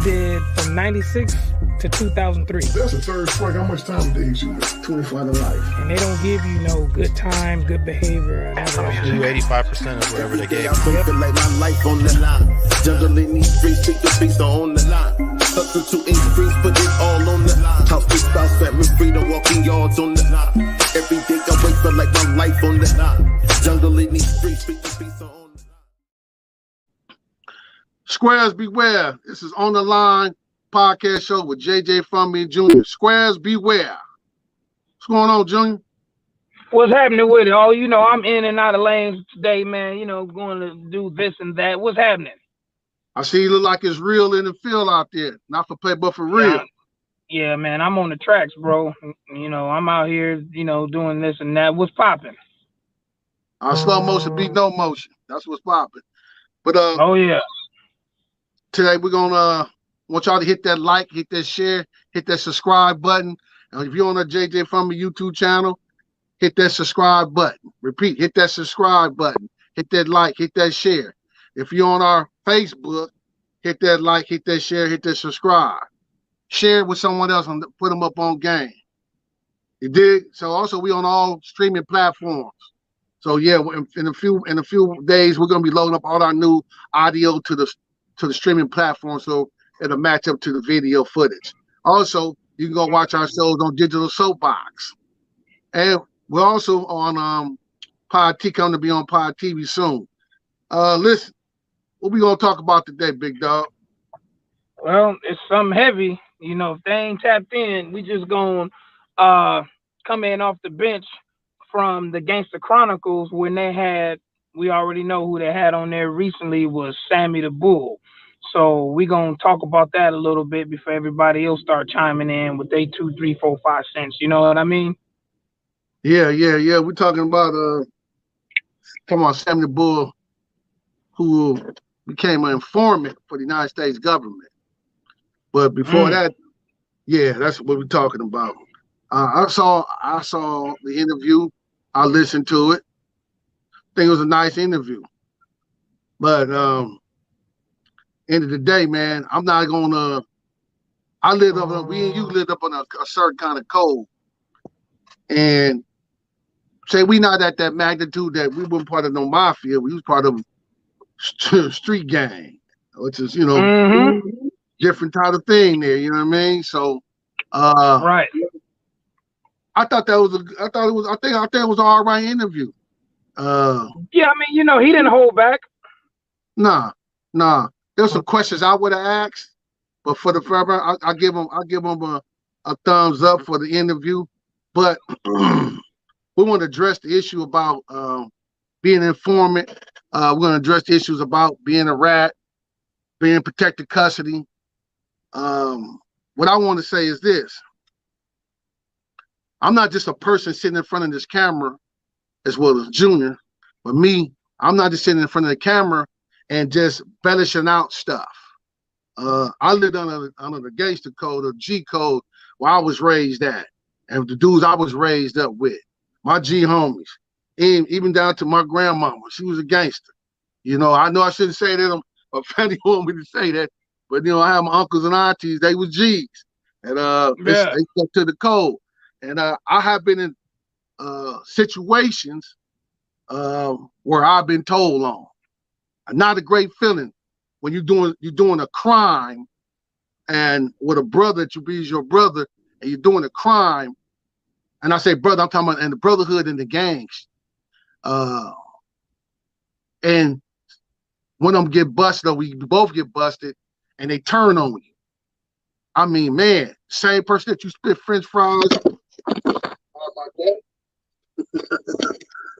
did from 96 to 2003. That's the third strike. How much time did you get? 25 to life. And they don't give you no good time, good behavior. You do 85% of whatever they gave. I feel like my life on the line. Jungle in these streets, pick the beats on the line. Hustle to increase, put it all on the line. House big spouse, family freedom, walking yards on the line. Every day I wake up like my life on the line. Jungle in these streets, pick the beats on the line. Squares beware. This is On the Line podcast show with JJ Fumby Jr. Squares beware. What's going on, Junior? What's happening with it? Oh, you know, I'm in and out of lanes today, man. You know, going to do this and that. What's happening? I see you look like it's real in the field out there. Not for play, but for real. Yeah, man. I'm on the tracks, bro. You know, I'm out here, you know, doing this and that. What's popping? Slow motion beat no motion. That's what's popping. But oh yeah. Today we're gonna want y'all to hit that like, hit that share, hit that subscribe button. And if you're on the JJ Fumby YouTube channel, hit that subscribe button. Repeat, hit that subscribe button, hit that like, hit that share. If you're on our Facebook, hit that like, hit that share, hit that subscribe. Share it with someone else and put them up on game. You dig? So also we on all streaming platforms. So yeah, in a few days we're gonna be loading up all our new audio to the streaming platform, so it'll match up to the video footage. Also, you can go watch our shows on Digital Soapbox, and we're also on Pod T, coming to be on Pod TV soon. Listen, what we gonna talk about today, big dog? Well, it's something heavy. You know, if they ain't tapped in, we just gonna come in off the bench from the Gangster Chronicles when they had. We already know who they had on there recently was Sammy the Bull. So we're going to talk about that a little bit before everybody else start chiming in with their 2, 3, 4, 5 cents. You know what I mean? Yeah. We're talking about Sammy the Bull, who became an informant for the United States government. But before that, yeah, that's what we're talking about. I saw the interview. I listened to it. I think it was a nice interview. But end of the day, man, I'm not gonna. We and you lived up on a certain kind of code, and say we not at that magnitude that we weren't part of no mafia. We was part of street gang, which is different type of thing there. You know what I mean? So, right. I think it was an all right interview. Yeah, I mean, you know, he didn't hold back. Nah. There's some questions I would have asked, but for the forever, I give him a thumbs up for the interview. But we want to address the issue about being an informant. We're going to address the issues about being a rat, being protected custody. What I want to say is this: I'm not just a person sitting in front of this camera, as well as Junior, but me, I'm not just sitting in front of the camera and just embellishing out stuff. I lived under the gangster code or G code where I was raised at, and the dudes I was raised up with, my G homies, even down to my grandmama. She was a gangster. You know I shouldn't say that. My family want me to say that, but you know I have my uncles and aunties. They was G's, and they stuck to the code. And I have been in situations where I've been told on. Not a great feeling when you're doing a crime, and with a brother that you be your brother, and you're doing a crime. And I say brother, I'm talking about in the brotherhood and the gangs. And one of them get busted, or we both get busted, and they turn on you. I mean, man, same person that you spit French fries.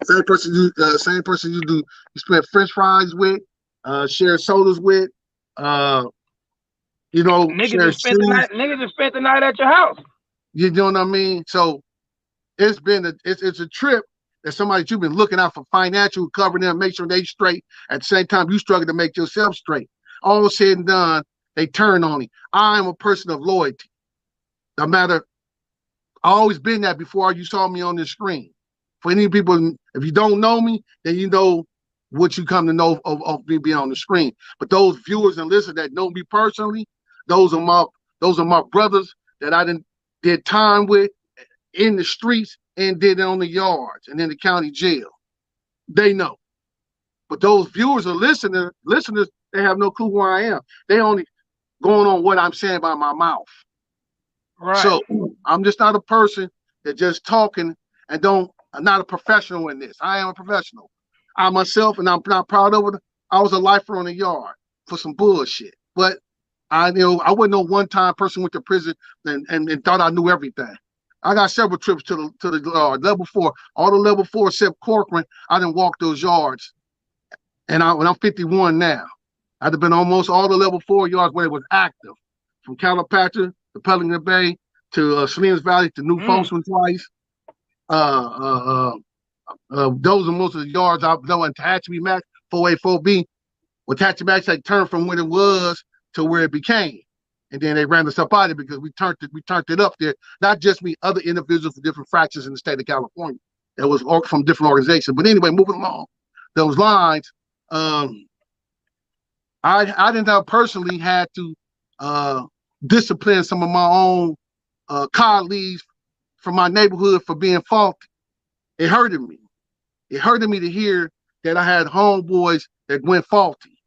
Same person you spend French fries with, share sodas with, niggas just spent the night at your house. You know what I mean? So it's a trip that somebody that you've been looking out for financial, covering them, make sure they straight. At the same time, you struggle to make yourself straight. All said and done, they turn on you. I am a person of loyalty. No matter, I always been that before you saw me on the screen. For any people, if you don't know me, then you know what you come to know of me being on the screen. But those viewers and listeners that know me personally, Those are my brothers that I did time with in the streets and did it on the yards and in the county jail. They know. But those viewers or listeners, they have no clue who I am. They only going on what I'm saying by my mouth. Right. So I'm just not a person that just talking and I'm not a professional in this. I am a professional. I myself, and I'm not proud of it, I was a lifer on the yard for some bullshit. But I wasn't no one-time person went to prison and thought I knew everything. I got several trips to the level 4. All the level 4 except Corcoran, I didn't walk those yards. And when I'm 51 now, I'd have been almost all the level 4 yards where it was active, from Calipatra to Pelican Bay to Salinas Valley to New Folsom twice. Those are most of the yards I've done in Tehachapi Max, 4A, 4B. With Tehachapi Max, they turned from what it was to where it became. And then they ran us up out of it because we turned it up there. Not just me, other individuals from different fractions in the state of California. That was from different organizations. But anyway, moving along those lines, I didn't have personally had to discipline some of my own colleagues from my neighborhood for being faulty. It hurted me. It hurted me to hear that I had homeboys that went faulty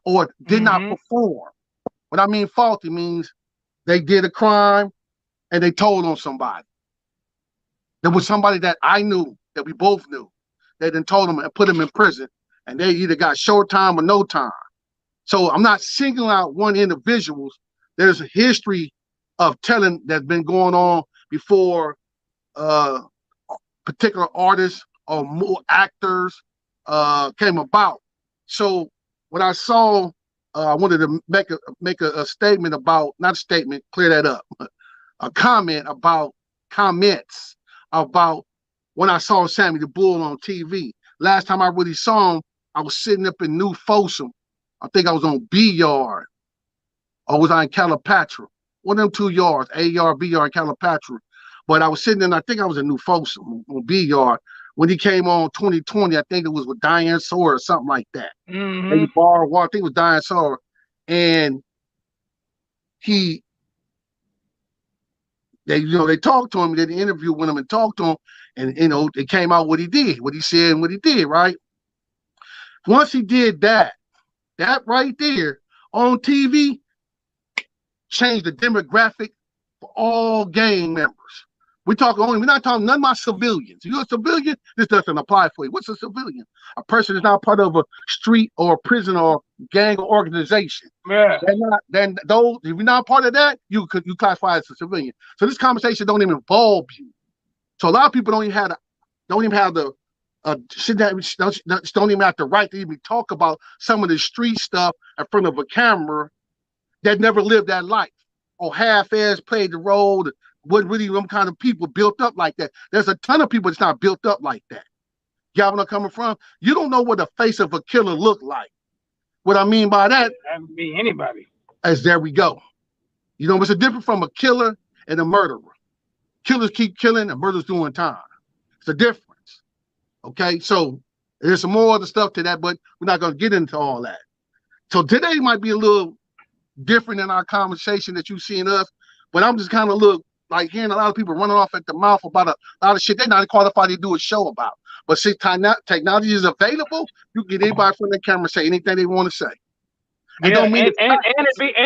or did not perform. What I mean faulty means they did a crime and they told on somebody. There was somebody that I knew, that we both knew, that then told them and put them in prison, and they either got short time or no time. So I'm not singling out one individual. There's a history of telling that's been going on before particular artists or more actors came about. So when I saw, I wanted to make a statement about, not a statement, clear that up, a comment about comments about when I saw Sammy the Bull on TV. Last time I really saw him, I was sitting up in New Folsom. I think I was on B Yard, or was I in Calipatra? One of them 2 yards, A Yard, B Yard, Calipatra. But I was sitting in, I think I was in New Folsom on B Yard when he came on 2020. I think it was with Diane Sawyer or something like that. Maybe Bar One, I think it was Diane Sawyer. And they talked to him, they did an interview with him and talked to him, and it came out what he did, what he said and what he did, right? Once he did that right there on TV changed the demographic for all gang members. We're not talking none of my civilians. You're a civilian, this doesn't apply for you. What's a civilian? A person is not part of a street or a prison or gang or organization. Yeah. Then those, if you're not part of that, you classify as a civilian. So this conversation don't even involve you. So a lot of people don't even have the don't even have the right to even talk about some of the street stuff in front of a camera that never lived that life or half-ass played the role. What really them kind of people built up like that. There's a ton of people that's not built up like that. You know where I'm coming from? You don't know what the face of a killer look like. What I mean by that, that could be anybody. As there we go. You know, it's a difference from a killer and a murderer. Killers keep killing and murderers doing time. It's a difference. Okay, so there's some more other stuff to that, but we're not going to get into all that. So today might be a little different in our conversation that you've seen us, but I'm just kind of like hearing a lot of people running off at the mouth about a lot of shit they're not qualified to do a show about. But since technology is available, you can get anybody from the camera say anything they want to say. And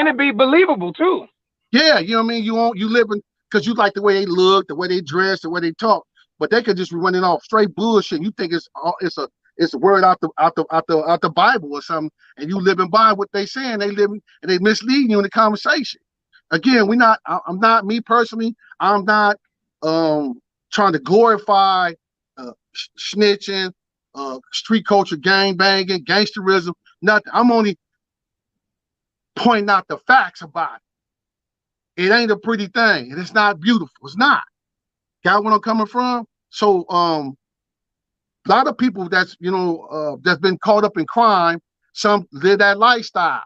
it be believable too. Yeah, you know what I mean? You live in, because you like the way they look, the way they dress, the way they talk, but they could just be running off straight bullshit. You think it's a word out the Bible or something, and you living by what they saying. They living and they misleading you in the conversation. Again, I'm not me personally. I'm not trying to glorify snitching, street culture, gang banging, gangsterism. Nothing. I'm only pointing out the facts about it. It ain't a pretty thing, and it's not beautiful. It's not. Got where I'm coming from? So a lot of people that's been caught up in crime, some live that lifestyle.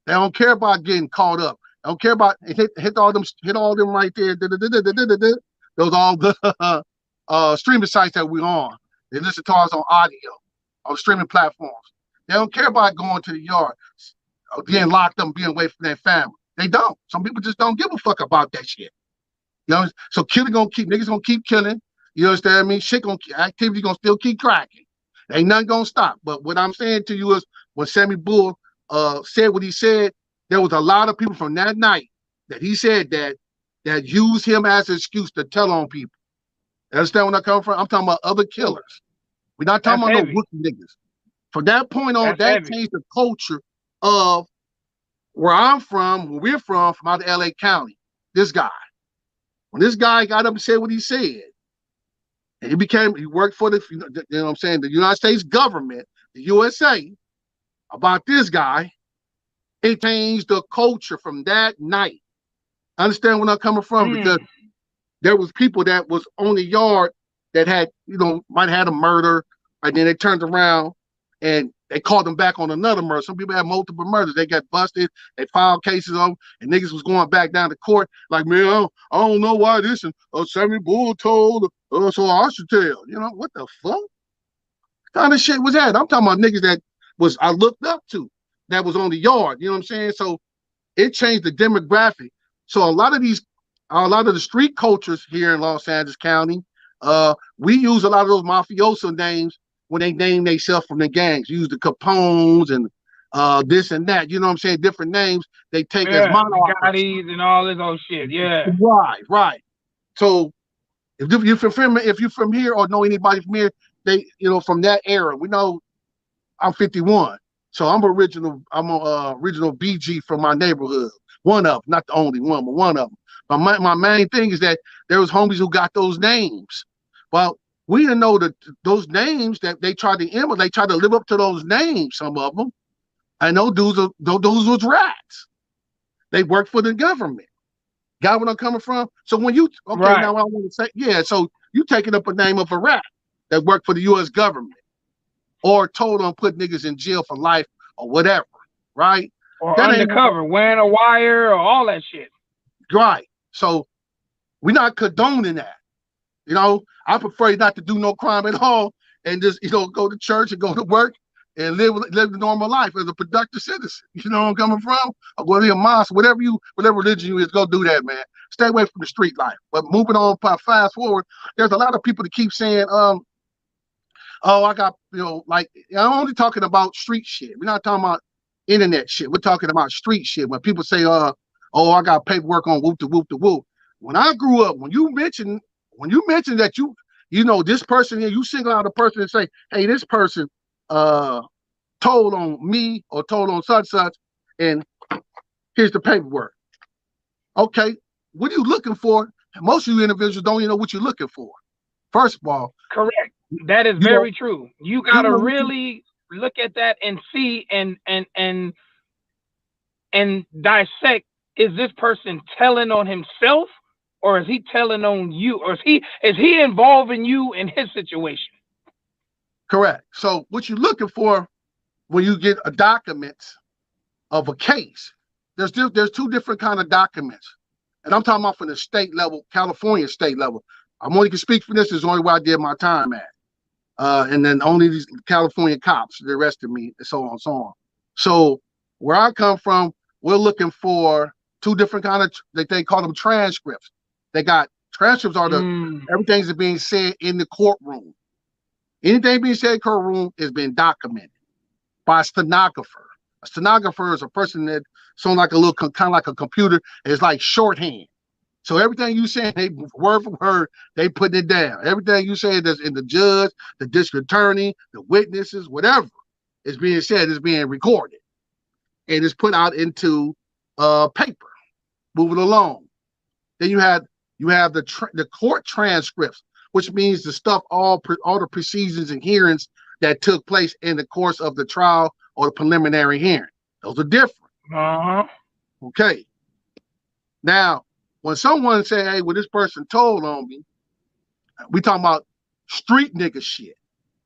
They don't care about getting caught up. They don't care about hit all them right there. Those all the streaming sites that we're on. They listen to us on audio, on streaming platforms. They don't care about going to the yard, getting locked up, being away from their family. They don't. Some people just don't give a fuck about that shit. You know, so niggas gonna keep killing. You understand me? Activity gonna still keep cracking. Ain't nothing gonna stop. But what I'm saying to you is when Sammy Bull said what he said, there was a lot of people from that night that he said that used him as an excuse to tell on people. You understand where I come from? I'm talking about other killers. We're not talking about no rookie niggas. From that point on, that changed the culture of where I'm from, where we're from out of LA County. This guy. When this guy got up and said what he said, and he worked for the United States government, the USA, about this guy, it changed the culture from that night. Understand where I'm coming from? Because there was people that was on the yard that had, might have had a murder, and then they turned around and they called them back on another murder. Some people had multiple murders. They got busted. They filed cases on, and niggas was going back down to court like, man, I don't know why this and Sammy Bull told, so I should tell. What the fuck? What kind of shit was that? I'm talking about niggas that I looked up to, that was on the yard. You know what I'm saying? So it changed the demographic. So a lot of the street cultures here in Los Angeles County, we use a lot of those mafioso names when they name themselves from the gangs. Use the Capones and this and that. You know what I'm saying? Different names they take as Bugattis and all this old shit. Yeah. Right. So if you're from here or know anybody from here, they from that era. We know I'm 51, so I'm original BG from my neighborhood. One of them, not the only one, but one of them. But my main thing is that there was homies who got those names. Well, we didn't know that those names that they tried to emulate, they tried to live up to those names, some of them. I know those was rats. They worked for the government. Got where I'm coming from? So when now I want to say, so you taking up a name of a rat that worked for the U.S. government or told on put niggas in jail for life or whatever, right? Or that undercover, wearing a wire or all that shit. Right. So we're not condoning that. I prefer not to do no crime at all and just, go to church and go to work and live the normal life as a productive citizen. You know where I'm coming from? Or go to a mosque, whatever religion you is, go do that, man. Stay away from the street life. But moving on, fast forward, there's a lot of people that keep saying, I got, I'm only talking about street shit. We're not talking about internet shit. We're talking about street shit. When people say, I got paperwork on whoop to whoop to whoop. When I grew up, when you mention that this person here, you single out a person and say, hey, this person told on me or told on such, and here's the paperwork. Okay, what are you looking for? Most of you individuals don't even know what you're looking for. First of all. Correct. That is very true. You got to really look at that and see and dissect, is this person telling on himself or is he telling on you? Or is he involving you in his situation? Correct. So what you're looking for when you get a document of a case, there's two different kind of documents. And I'm talking about from the state level, California state level. I'm only can speak for this, is the only where I did my time at. And then only these California cops, they arrested me, and so on and so on. So where I come from, we're looking for two different kind of, they call them transcripts. They got transcripts are everything's being said in the courtroom. Anything being said in the courtroom is being documented by a stenographer. A stenographer is a person that sounds like a little, kind of like a computer. It's like shorthand. So everything you say, they word for word, they putting it down. Everything you say that's in the judge, the district attorney, the witnesses, whatever is being said is being recorded. And it's put out into paper. Moving along. Then you have the court transcripts, which means the stuff, all the proceedings and hearings that took place in the course of the trial or the preliminary hearing. Those are different. Okay. Now, when someone say, hey, well, this person told on me, we talking about street nigga shit,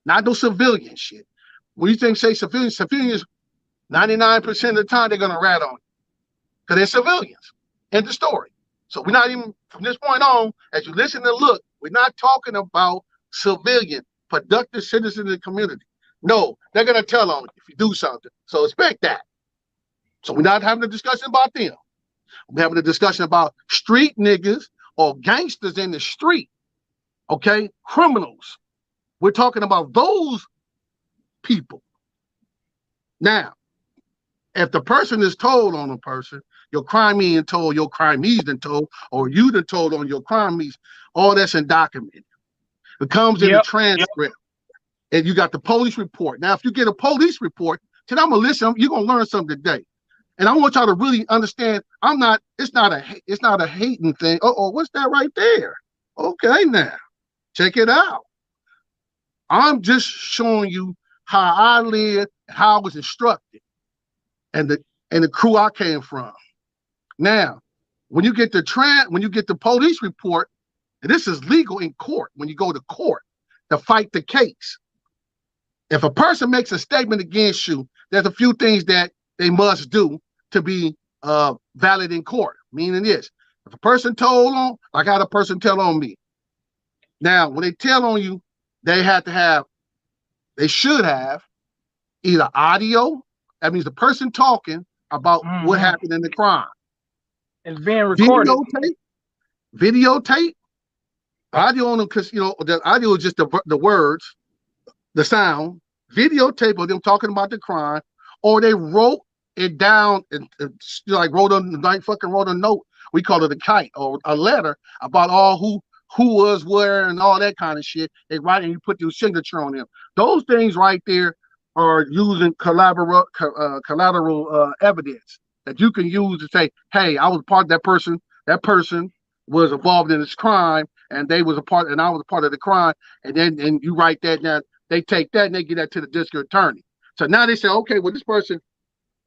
not no civilian shit. When you say civilians, 99% of the time they're going to rat on you because they're civilians. End the story. So we're not even, from this point on, as you listen and look, we're not talking about civilian, productive citizens in the community. No, they're going to tell on you if you do something. So expect that. So we're not having a discussion about them. We're having a discussion about street niggas or gangsters in the street. Okay, criminals. We're talking about those people. Now, if the person is told on a person, your crimey and told, your crimees done told, or you done told on your crimees, all that's in document. It comes in the transcript. And you got the police report. Now, if you get a police report, then I'm gonna listen. You're gonna learn something today. And I want y'all to really understand. It's not a hating thing. What's that right there? Okay, now check it out. I'm just showing you how I lived, how I was instructed, and the crew I came from. Now, when you get the police report, and this is legal in court when you go to court to fight the case. If a person makes a statement against you, there's a few things that they must do to be valid in court. Meaning this, if a person told on, like I had a person tell on me. Now, when they tell on you, they should have either audio, that means the person talking about what happened in the crime. It's being recorded. Videotape, audio on them, because the audio is just the words, the sound, videotape of them talking about the crime, or they wrote it down and wrote a note. We call it a kite or a letter about all who was where and all that kind of shit. They write and you put your signature on them. Those things right there are using collateral evidence that you can use to say, hey, I was part of that person. That person was involved in this crime, and they was a part, and I was a part of the crime. And you write that down. They take that and they get that to the district attorney. So now they say, okay, well, this person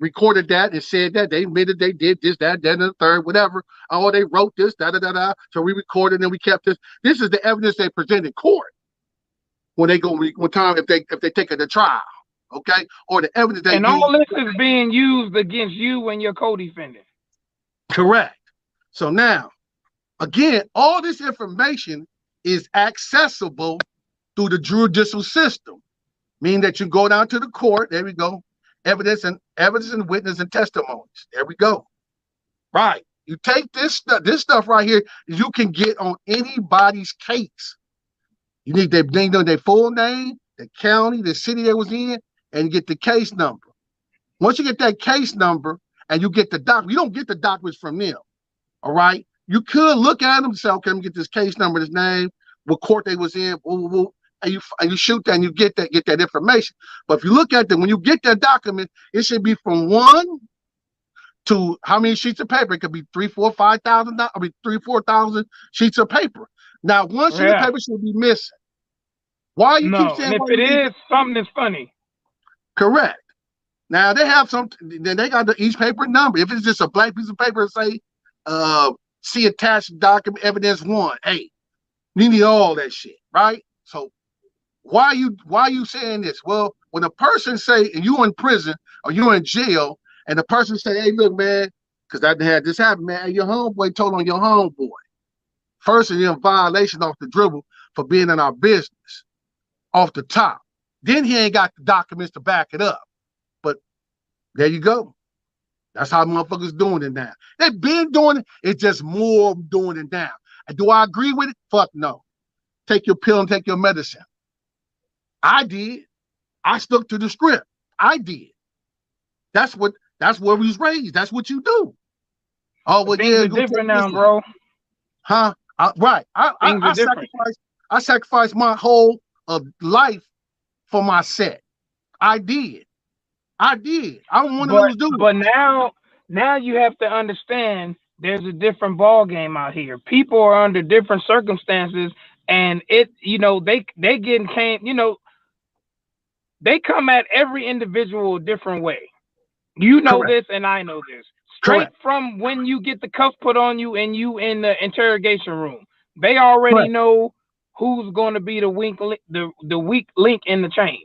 recorded that and said that they admitted they did this, that, and the third, whatever. Oh, they wrote this, da. So we recorded and we kept this. This is the evidence they present in court when they go one time if they take it to trial, okay? Or the evidence they and all this is being used against you and your co-defendant. Correct. So now, again, all this information is accessible through the judicial system, meaning that you go down to the court. There we go. Evidence and witness and testimonies. There we go. Right. You take this stuff right here, you can get on anybody's case. You need their full name, the county, the city they was in, and you get the case number. Once you get that case number and you get the document, you don't get the documents from them. All right. You could look at them and say, okay, let me get this case number, this name, what court they was in, and you shoot that and you get that information. But if you look at them, when you get that document, it should be from 1 to how many sheets of paper? It could be 3,000, 4,000, 5,000. 4,000 sheets of paper. Now, one sheet of paper should be missing. Why you keep saying? And if it is, something is funny. Correct. Now they have then they got each paper number. If it's just a blank piece of paper, say, see attached document evidence 1. Hey, you need all that shit, right? So why you saying this? Well, when a person say, and you in prison or you in jail, and the person say, hey, look, man, because I had this happen, man, your homeboy told on your homeboy. First, you're in violation off the dribble for being in our business, off the top. Then he ain't got the documents to back it up. But there you go. That's how motherfuckers doing it now. They've been doing it. It's just more doing it now. And do I agree with it? Fuck no. Take your pill and take your medicine. I did. I stuck to the script. I did. That's where we was raised. That's what you do. Oh, well, things are different now, bro. Huh? Right. I sacrificed my whole life for my set. I did. I'm one of those dudes. But now you have to understand there's a different ball game out here. People are under different circumstances, and they come at every individual a different way. You know Correct. this, and I know this. Straight Correct. from when you get the cuff put on you and you in the interrogation room, they already Correct. know who's going to be the weak link in the chain.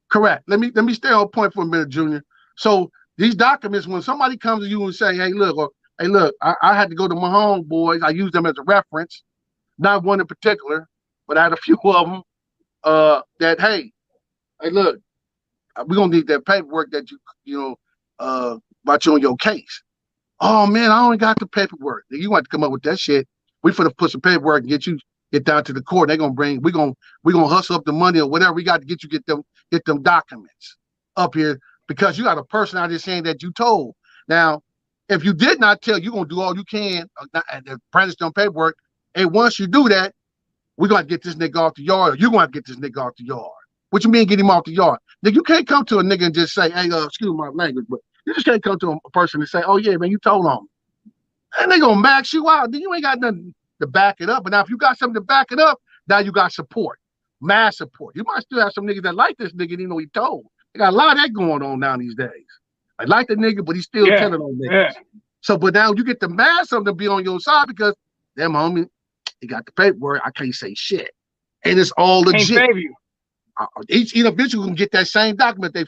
Correct. Let me stay on point for a minute, Junior. So these documents, when somebody comes to you and say, hey, look, I had to go to my homeboys. I use them as a reference, not one in particular, but I had a few of them that, hey, look, we're going to need that paperwork that you about you on your case. Oh man, I only got the paperwork. You want to come up with that shit. We finna put some paperwork and get down to the court. They're gonna bring we gonna hustle up the money or whatever we got to get them documents up here because you got a person out there saying that you told. Now, if you did not tell, you're gonna do all you can and practice on paperwork. And once you do that, we're gonna get this nigga off the yard, or you're gonna get this nigga off the yard. What you mean get him off the yard? Nigga, you can't come to a nigga and just say, hey, excuse my language, but you just can't come to a person and say, oh yeah, man, you told on me. And they gonna max you out. Then you ain't got nothing to back it up. But now if you got something to back it up, now you got support. Mass support. You might still have some niggas that like this nigga, even though he told. They got a lot of that going on now these days. I like the nigga, but he's still telling on niggas. Yeah. So, but now you get the mass of them to be on your side because them homie, he got the paperwork. I can't say shit. And it's all legit. Can't save you. Each individual can get that same document. They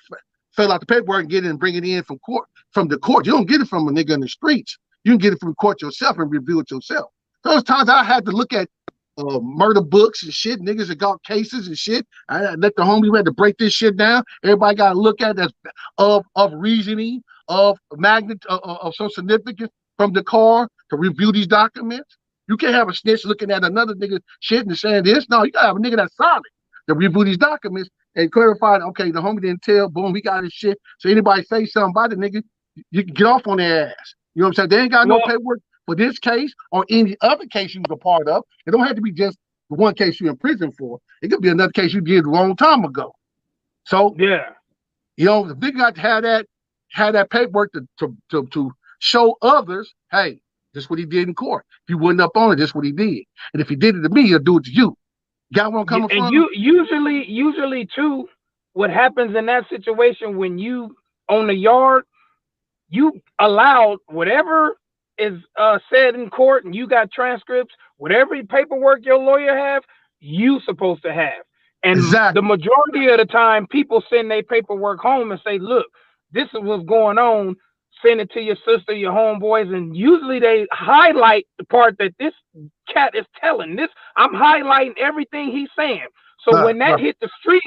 fill out the paperwork and get it and bring it in from the court. You don't get it from a nigga in the streets. You can get it from the court yourself and review it yourself. Those times I had to look at murder books and shit, niggas that got cases and shit. I let the homies had to break this shit down. Everybody got to look at that of reasoning, of magnet, of some significance from the car to review these documents. You can't have a snitch looking at another nigga shit and saying this. No, you gotta have a nigga that's solid to review these documents and clarify, okay, the homie didn't tell, boom, he got his shit. So anybody say something about the nigga, you can get off on their ass. You know what I'm saying? They ain't got no paperwork for this case or any other case you was a part of. It don't have to be just the one case you're in prison for. It could be another case you did a long time ago. So yeah, you know, the big got to have that paperwork to show others, hey, this is what he did in court. If you wasn't up on it, this is what he did. And if he did it to me, he'll do it to you. Got where I'm coming from? And usually too, what happens in that situation when you on the yard, you allowed whatever is said in court, and you got transcripts, whatever paperwork your lawyer have, you supposed to have. And the majority of the time, people send their paperwork home and say, "Look, this is what's going on. Send it to your sister, your homeboys," and usually they highlight the part that this cat is telling. This I'm highlighting everything he's saying. So when that hit the streets,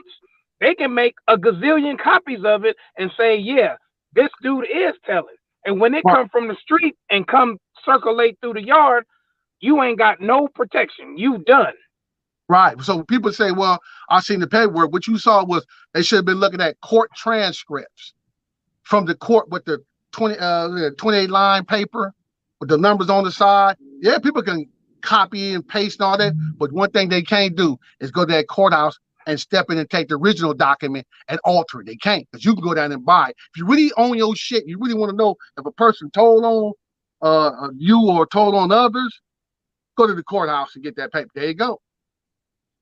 they can make a gazillion copies of it and say, "Yeah, this dude is telling." And when they come from the street and come circulate through the yard, you ain't got no protection. You done. Right. So people say, well, I seen the paperwork. What you saw was they should have been looking at court transcripts from the court with the 28 line paper with the numbers on the side. Yeah, people can copy and paste and all that. But one thing they can't do is go to that courthouse and step in and take the original document and alter it. They can't, because you can go down and buy it. If you really own your shit, you really want to know if a person told on you or told on others, go to the courthouse and get that paper. There you go.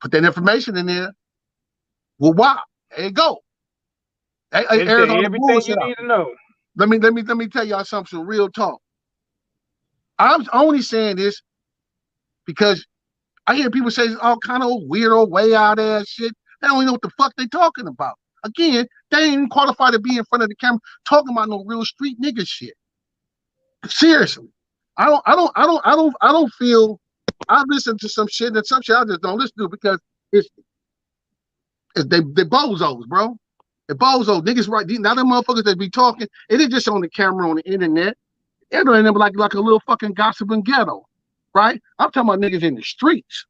Put that information in there. Well, wow. There you go. Everything you need to know. Let me tell y'all something, some real talk. I'm only saying this because I hear people say all kind of weirdo, way out there shit. They don't even know what the fuck they talking about. Again, they ain't even qualified to be in front of the camera talking about no real street nigga shit. Seriously, I don't feel. I listen to some shit and some shit I just don't listen to because they bozos, bro. They bozos niggas right. Now them motherfuckers that be talking, it ain't just on the camera on the internet. It ain't like a little fucking gossiping ghetto. Right? I'm talking about niggas in the streets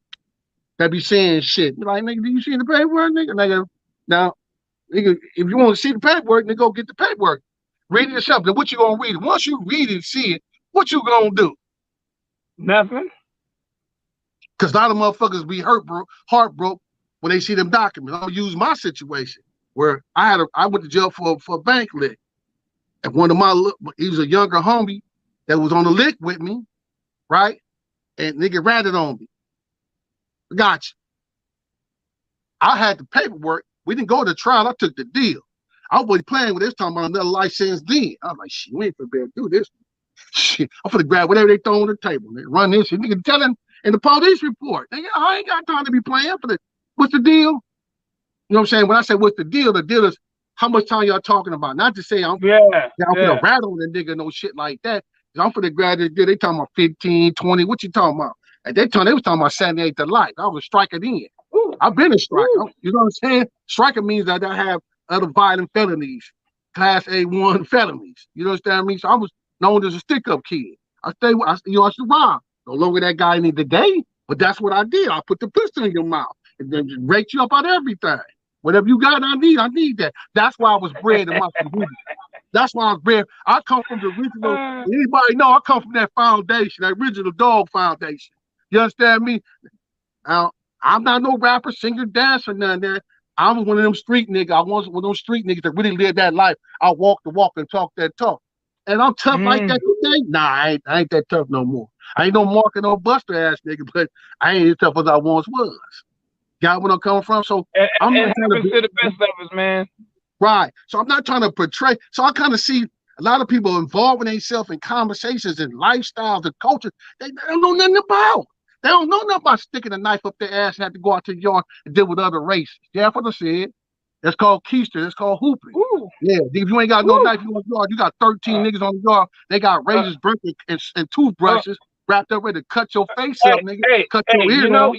that be saying shit. Like, nigga, do you see the paperwork, nigga? Now, nigga, if you want to see the paperwork, then go get the paperwork. Read it yourself. Then what you gonna read? Once you read it and see it, what you gonna do? Nothing. Because a lot of motherfuckers be heartbroken when they see them documents. I'll use my situation where I went to jail for a bank lick. And he was a younger homie that was on the lick with me, right? And nigga ratted on me. Gotcha. I had the paperwork. We didn't go to trial. I took the deal. I wasn't playing with this, talking about another life sentence then. I was like, shit, we ain't for to do this. Shit, I'm finna grab whatever they throw on the table. They run this shit. Nigga telling in the police report. Nigga, I ain't got time to be playing for the. What's the deal? You know what I'm saying? When I say what's the deal is how much time y'all talking about. Not to say I'm finna rattle the nigga, no shit like that. I'm finna grab this deal. They talking about 15, 20. What you talking about? At that time, they was talking about 78 to life. I was a striker then. I've been a striker. You know what I'm saying? Striker means that I have other violent felonies, class A1 felonies. You know what I mean? So known as a stick-up kid. I survived. No longer that guy any today, but that's what I did. I put the pistol in your mouth and then just rake you up out everything. Whatever you got, I need that. That's why I was bred in my community. That's why I was bred. I come from the original. Anybody know? I come from that foundation, that original dog foundation. You understand me? Now, I'm not no rapper, singer, dancer, none of that. I was one of them street niggas. I was one of those street niggas that really lived that life. I walk the walk and talk that talk. And I'm tough like that today? Nah, I ain't that tough no more. I ain't no Marker, no Buster ass nigga, but I ain't as tough as I once was. Got where I'm coming from? So I'm not trying to be the best of us, man. Right. So I'm not trying to portray. So I kind of see a lot of people involving themselves in conversations and lifestyles and culture they don't know nothing about. They don't know nothing about sticking a knife up their ass and have to go out to the yard and deal with other races. Yeah, that's what I said. That's called keister. That's called hooping. Ooh. Yeah, if you ain't got no knife in your yard, you got 13 niggas on the yard. They got razors, brushes, and toothbrushes wrapped up ready to cut your face up, nigga. Cut your ear off.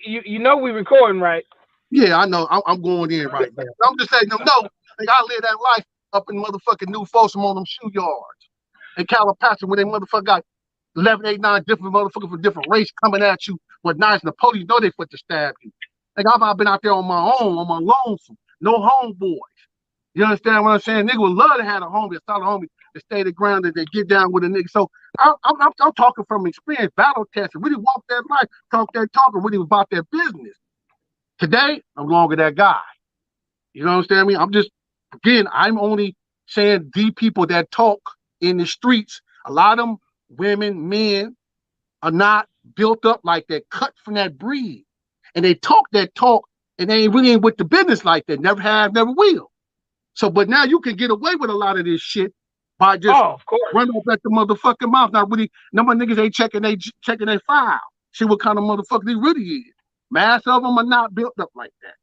You know we recording, right? Yeah, I know. I'm going in right now. I'm just letting them know. Like, I live that life up in motherfucking New Folsom on them shoe yards. In Calipatria, where they motherfucker got 11, 8, 9 different motherfuckers from different race coming at you with knives, and the police know they foot to stab you. Like, I've been out there on my own, on my lonesome. No homeboys. You understand what I'm saying? Nigga would love to have a homie, a solid homie, to stay the ground and get down with a nigga. So I'm talking from experience, battle testing, really walk that life, talk that talk, and really about their business. Today, I'm no longer that guy. You know what I'm saying? I mean, I'm only saying the people that talk in the streets. A lot of them, women, men, are not built up like that, cut from that breed. And they talk that talk, and they really ain't with the business like that. Never have, never will. So, but now you can get away with a lot of this shit by just running up at the motherfucking mouth. Not really, no more niggas ain't checking their file. See what kind of motherfucker they really is. Mass of them are not built up like that.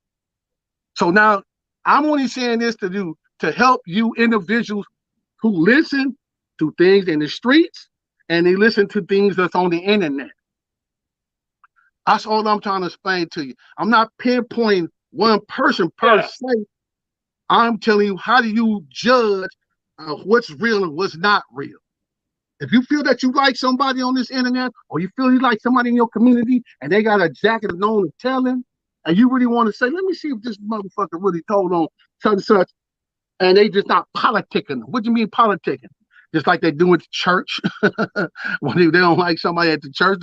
So now I'm only saying this to help you individuals who listen to things in the streets and they listen to things that's on the internet. That's all I'm trying to explain to you. I'm not pinpointing one person per se. I'm telling you, how do you judge what's real and what's not real? If you feel that you like somebody on this internet, or you feel you like somebody in your community and they got a jacket of known and telling, and you really want to say, let me see if this motherfucker really told on such and such, and they just not politicking. What do you mean politicking? Just like they do at the church. When they don't like somebody at the church,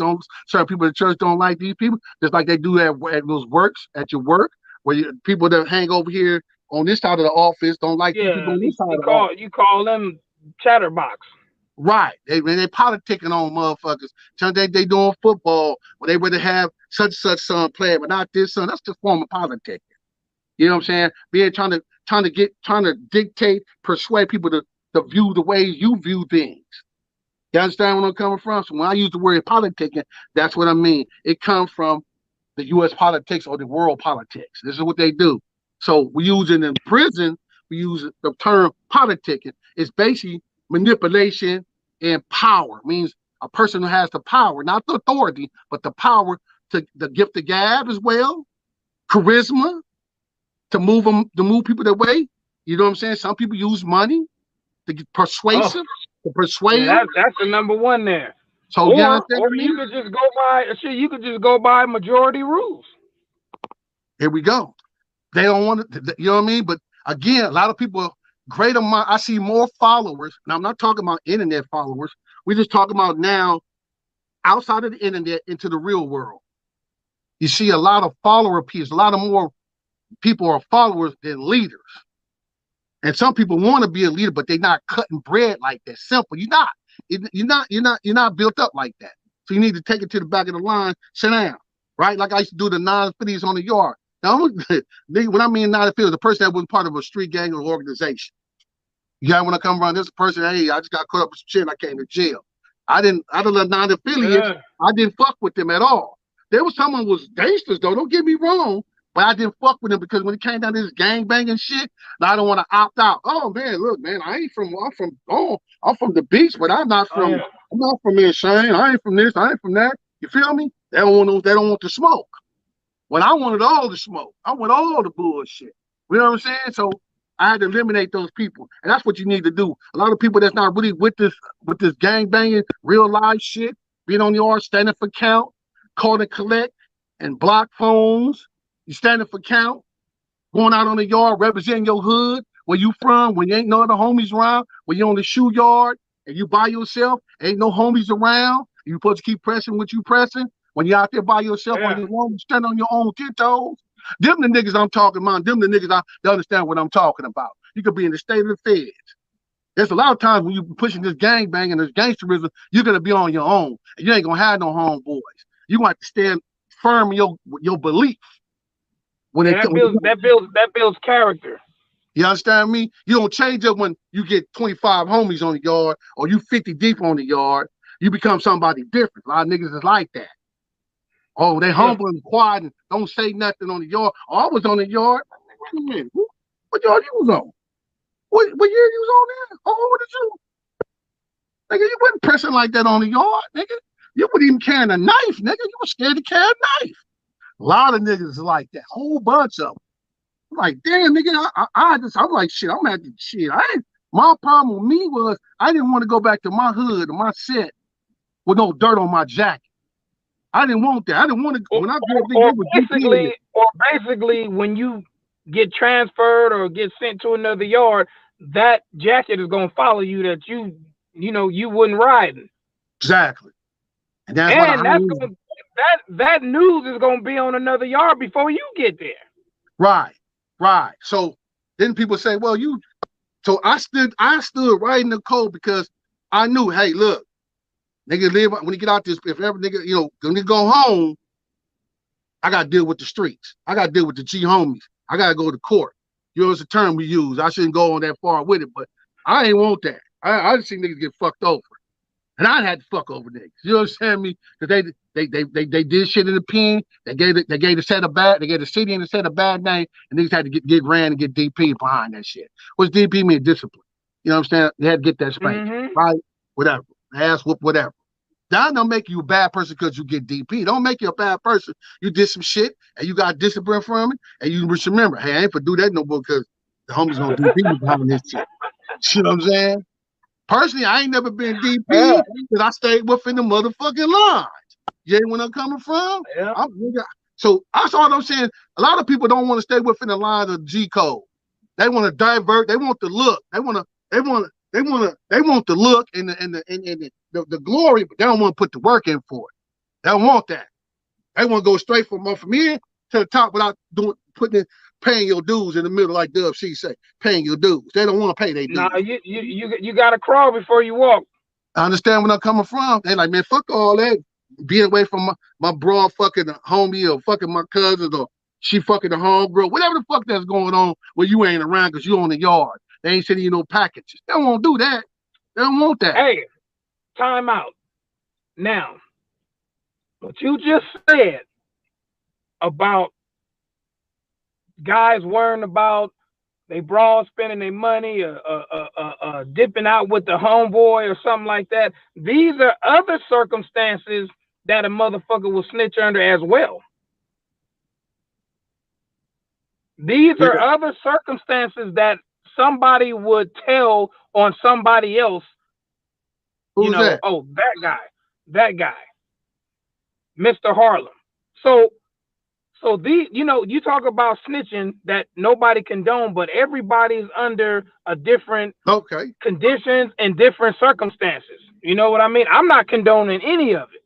certain people at the church don't like these people, just like they do at those works, at your work, where people that hang over here on this side of the office don't like these people on this side of the office. You call them chatterbox. Right. They politicking on motherfuckers. They doing football where they would have such son playing, but not this son. That's just form of politicking. You know what I'm saying? Trying to dictate, persuade people to view the way you view things. You understand where I'm coming from? So when I use the word politicking, that's what I mean. It comes from the U.S. politics or the world politics. This is what they do. So we use it in prison. We use the term politicking. It's basically manipulation and power. It means a person who has the power, not the authority, but the power to the gift of gab as well, charisma to move people their way. You know what I'm saying? Some people use money to get persuasive, to persuade. Yeah, that's the number one there. So or you could just go by majority rules. Here we go. They don't want to, you know what I mean? But again, a lot of people, great amount, I see more followers. Now, I'm not talking about internet followers. We're just talking about now outside of the internet into the real world. You see a lot of follower pieces, a lot of more people are followers than leaders. And some people want to be a leader, but they're not cutting bread like that. Simple. You're not built up like that. So you need to take it to the back of the line, sit down, right? Like I used to do the 950s on the yard. Now, when I mean 950, the person that wasn't part of a street gang or organization. You got when I come around this person, hey, I just got caught up with some shit and I came to jail. I didn't let non-affiliates, I didn't fuck with them at all. There was someone who was gangsters though, don't get me wrong, but I didn't fuck with them because when it came down to this gang banging shit, I don't want to opt out. Oh man, look, man, I'm from the beach, but I'm not from Insane. I ain't from this, I ain't from that. You feel me? They don't want the smoke. When I wanted all the smoke, I want all the bullshit. You know what I'm saying? So I had to eliminate those people, and that's what you need to do. A lot of people that's not really with this gang banging, real life shit, being on the yard, standing for count, call and collect, and block phones. You standing for count, going out on the yard, representing your hood, where you from, when you ain't no other homies around, when you on the shoe yard and you by yourself, ain't no homies around. You supposed to keep pressing what you pressing. When you out there by yourself on your own, you stand on your own tiptoes. Them the niggas I'm talking about. Them the niggas they understand what I'm talking about. You could be in the state of the feds. There's a lot of times when you're pushing this gang bang and this gangsterism, you're gonna be on your own. And you ain't gonna have no homeboys. You want to stand firm in your belief. When that builds character. You understand me? You don't change up when you get 25 homies on the yard or you 50 deep on the yard. You become somebody different. A lot of niggas is like that. Oh, they humble and quiet and don't say nothing on the yard. Oh, I was on the yard. Wait a minute. What yard you was on? What year you was on there? Oh, what did you? Nigga, you wasn't pressing like that on the yard, nigga. You wasn't even carrying a knife, nigga. You were scared to carry a knife. A lot of niggas is like that. Whole bunch of them. I'm like, damn, nigga, I'm like, shit, I'm at the shit. My problem with me was I didn't want to go back to my hood or my set with no dirt on my jacket. I didn't want that. I didn't want to. When I basically, when you get transferred or get sent to another yard, that jacket is gonna follow you. That you wouldn't ride. Exactly, and that news is gonna be on another yard before you get there. Right. So then people say, well, so I stood right in the cold because I knew, hey, look, nigga live when you get out this, if ever nigga, when you go home, I gotta deal with the streets. I gotta deal with the G homies. I gotta go to court. It's a term we use. I shouldn't go on that far with it, but I ain't want that. I just see niggas get fucked over. And I had to fuck over niggas. You understand me? Because they did shit in the pen. They gave the set a bad. They gave the city and the set a bad name, and niggas had to get ran and get DP behind that shit. What's DP mean? Discipline. You know what I'm saying? They had to get that spank, right? Whatever, ass whoop, whatever. That don't make you a bad person because you get DP. Don't make you a bad person. You did some shit and you got discipline from it, and you just remember, hey, I ain't for do that no more because the homies gonna DP me behind this shit. You know what I'm saying? Personally, I ain't never been DP because I stayed within the motherfucking lines. You ain't where I'm coming from? Yeah. So that's all I'm saying. A lot of people don't want to stay within the lines of G code. They want to divert. They want the look. They want the look and the glory, but they don't want to put the work in for it. They don't want that. They want to go straight from here to the top without paying your dues in the middle, like Dub C say, paying your dues. They don't want to pay their dues. No, you got to crawl before you walk. I understand where I'm coming from. They like, man, fuck all that. Being away from my broad fucking homie or fucking my cousins or she fucking the homegirl, whatever the fuck that's going on when you ain't around because you on the yard. They ain't sending you no packages. They don't want to do that. They don't want that. Hey, time out. Now, what you just said about guys worrying about they broad spending their money dipping out with the homeboy or something like that. These are other circumstances that a motherfucker will snitch under as well. These are other circumstances that somebody would tell on somebody else. Who's that? Oh, that guy, Mr. Harlem. So these, you talk about snitching that nobody condone, but everybody's under a different conditions and different circumstances. You know what I mean? I'm not condoning any of it,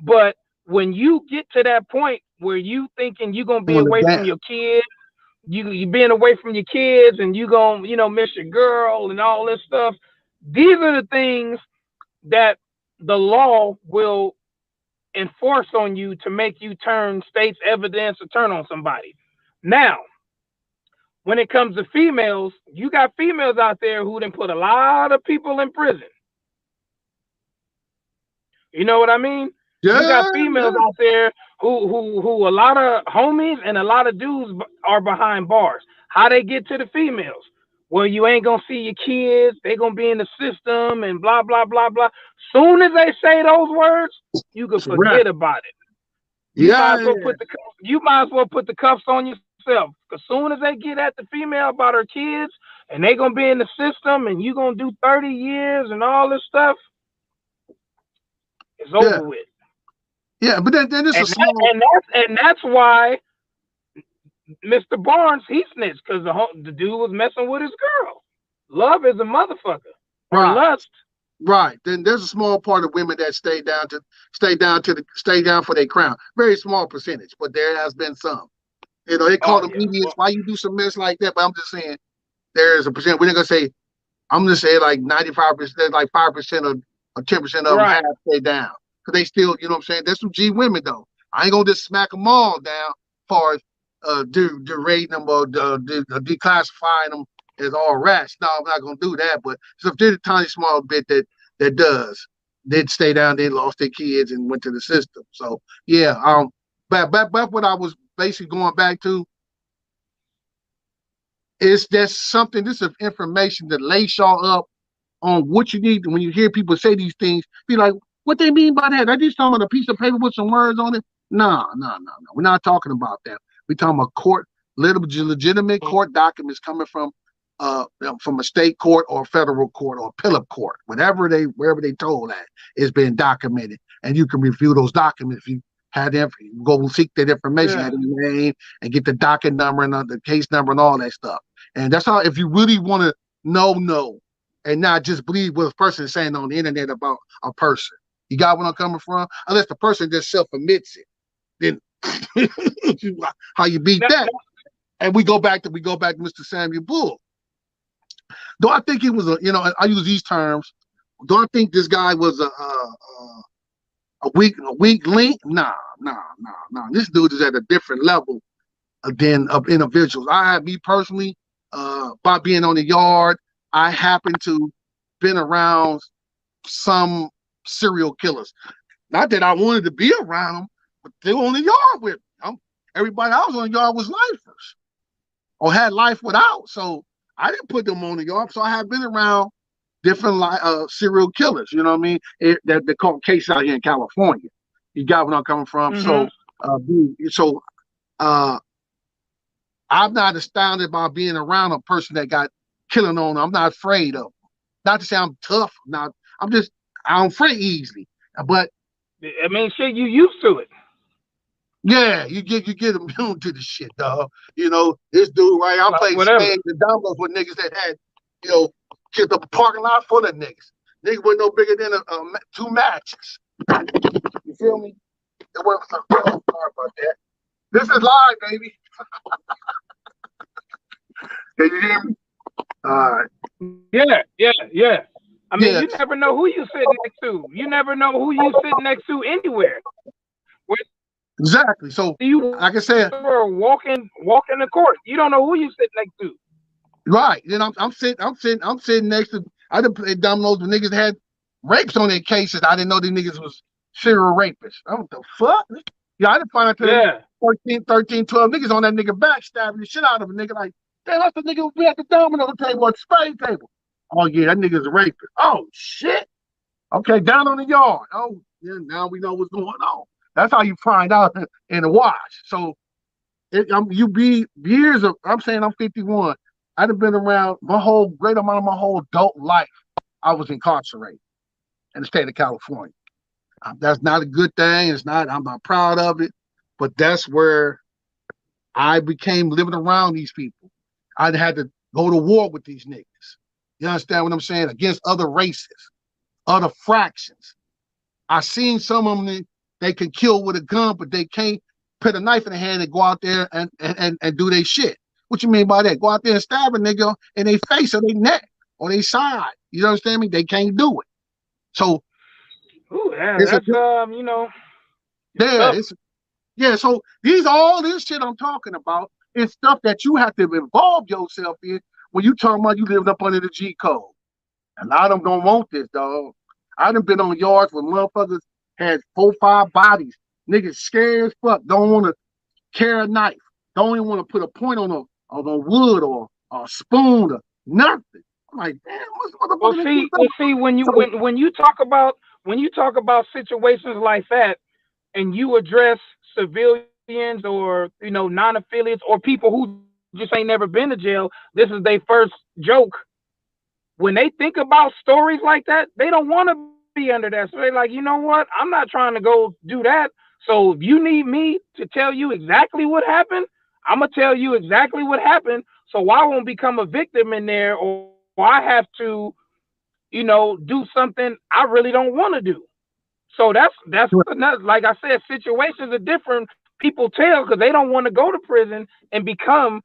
but when you get to that point where you thinking you're gonna be away from your kids, you being away from your kids, and you gonna miss your girl and all this stuff. These are the things that the law will enforce on you to make you turn state's evidence or turn on somebody. Now, when it comes to females, you got females out there who done put a lot of people in prison. You know what I mean? Yeah, you got females out there who a lot of homies and a lot of dudes are behind bars. How they get to the females? Well, you ain't gonna see your kids. They gonna be in the system and blah blah blah blah. Soon as they say those words, you can forget about it. You might as well put the cuffs on yourself. Because soon as they get at the female about her kids, and they gonna be in the system, and you gonna do 30 years and all this stuff, it's Yeah, over with. yeah. But then it's a And that, small. and that's why Mr. Barnes he snitched because the dude was messing with his girl. Love is a motherfucker, or Right. lust. Right. Then there's a small part of women that stay down for their crown. Very small percentage, but there has been some. You know, they call Oh them yeah. idiots. Well, Why you do some mess like that? But I'm just saying there is a percent. We're not gonna say I'm gonna say like 95%, like 5% or 10% of them right. have stayed down. Because they still, you know what I'm saying? There's some G women though. I ain't gonna just smack them all down as far as derating them or declassifying them as all rats. No, I'm not gonna do that. But so if there's a tiny small bit that does, did stay down, they lost their kids and went to the system. So yeah, but what I was basically going back to is just something, this is information that lays y'all up on what you need. When you hear people say these things, be like, what they mean by that? I just talking about a piece of paper with some words on it. No, no, no, no. We're not talking about that. We're talking about legitimate court documents coming from a state court or a federal court or appellate court, wherever they told that it's been documented, and you can review those documents if you had them. Go seek that information, Yeah. have your name, and get the docket number and the case number and all that stuff. And that's how, if you really want to know, and not just believe what a person is saying on the internet about a person. You got what I'm coming from? Unless the person just self admits it, then how you beat No, that? And we go back to Mr. Samuel Bull. Do I think he was I use these terms. Do I think this guy was a weak link? Nah, nah, nah, nah. This dude is at a different level than of individuals. Me personally, by being on the yard, I happen to been around some serial killers. Not that I wanted to be around them, but they were on the yard with me. Everybody I was on the yard was lifers or had life without. So I didn't put them on the yard. So I have been around different serial killers. You know what I mean? They call cases out here in California. You got where I'm coming from. mm-hmm. Uh, so uh, I'm not astounded by being around a person that got killing on. I'm not afraid of them. Not to say I'm tough. Not. I'm afraid easily. But I mean, shit, you used to it. yeah, you get immune to the shit, dog. You know, this dude, right? I played Whatever. spades and dominoes with niggas that had, just a parking lot full of niggas. Niggas were no bigger than two matches. You feel me? It wasn't so sorry about that. This is live, baby. Can you hear me? All right. Yeah, yeah, yeah. I mean, Yeah, you never know who you sit next to. You never know who you sit next to anywhere. Whether exactly. So, you like I said, are walking the court, you don't know who you sit next to. right. Then I'm sitting next to. I done played dominoes with niggas that had rapes on their cases. I didn't know these niggas was serial rapists. What the fuck? Yeah, I didn't find out till Yeah. 14, 13, 12 niggas on that nigga back stabbing the shit out of a nigga. Like, damn, that's the nigga who be at the domino table or the spade table. Oh yeah, that nigga's a rapist. Oh shit. Okay, down on the yard. Oh yeah, now we know what's going on. That's how you find out in the wash. So you be years of. I'm saying I'm 51. I'd have been around great amount of my whole adult life. I was incarcerated in the state of California. That's not a good thing. It's not. I'm not proud of it, but that's where I became living around these people. I had to go to war with these niggas. You understand what I'm saying? Against other races, other fractions. I seen some of them. They can kill with a gun, but they can't put a knife in the hand and go out there and do their shit. What you mean by that? Go out there and stab a nigga in their face or their neck or their side. You understand me? They can't do it. So Ooh, yeah, it's a that's it's yeah, tough. it's yeah. So all this shit I'm talking about is stuff that you have to involve yourself in when you talking about you living up under the G code. And a lot of them don't want this, dog. I done been on yards where motherfuckers had 4, 5 bodies. Niggas scared as fuck. Don't want to carry a knife. Don't even want to put a point on a wood or a spoon or nothing. I'm like, damn, what's Well, the see, when you talk about situations like that, and you address civilians or non-affiliates or people who don't just ain't never been to jail. This is their first joke. When they think about stories like that, they don't want to be under that. So they're like, you know what? I'm not trying to go do that. So if you need me to tell you exactly what happened, I'm gonna tell you exactly what happened. So I won't become a victim in there, or I have to, do something I really don't want to do. So like I said, situations are different. People tell because they don't want to go to prison and become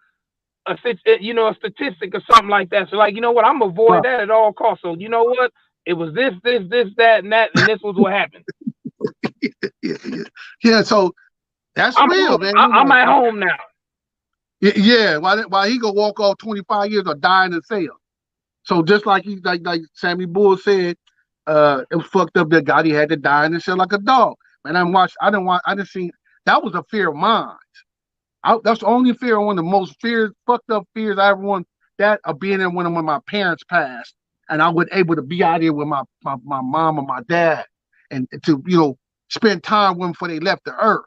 a statistic or something like that. So like, you know what, I'm gonna avoid Right. that at all costs. So you know what, it was this, that, and this was what happened. Yeah, so that's real, man. I'm at home now. Yeah, why he gonna walk off 25 years or die in the cell? So just like like Sammy Bull said, it was fucked up that Gotti had to die in the cell like a dog. Man, I didn't see that was a fear of mine. That's the only fear, one of the most fucked up fears I ever won. That of being there when my parents passed, and I was able to be out here with my mom and my dad, and to spend time with them before they left the earth.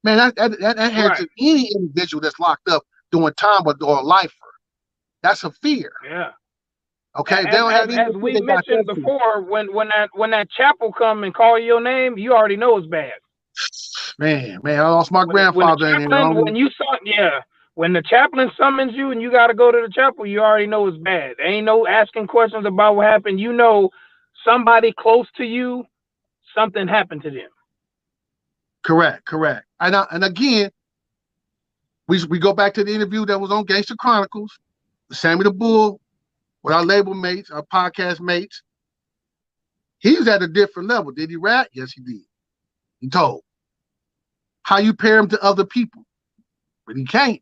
Man, that has Right. any individual that's locked up doing time or a lifer. That's a fear. Yeah. Okay, they As, don't as, have any as fear, we they got mentioned that fear. before, when that chapel come and call your name, you already know it's bad. Man, I lost my grandfather in there. When the chaplain summons you and you got to go to the chapel, you already know it's bad. There ain't no asking questions about what happened. You know, somebody close to you, something happened to them. Correct. And again, we go back to the interview that was on Gangster Chronicles, Sammy the Bull, with our label mates, our podcast mates. He was at a different level. Did he rap? Yes, he did. He told. How you pair him to other people? But he can't.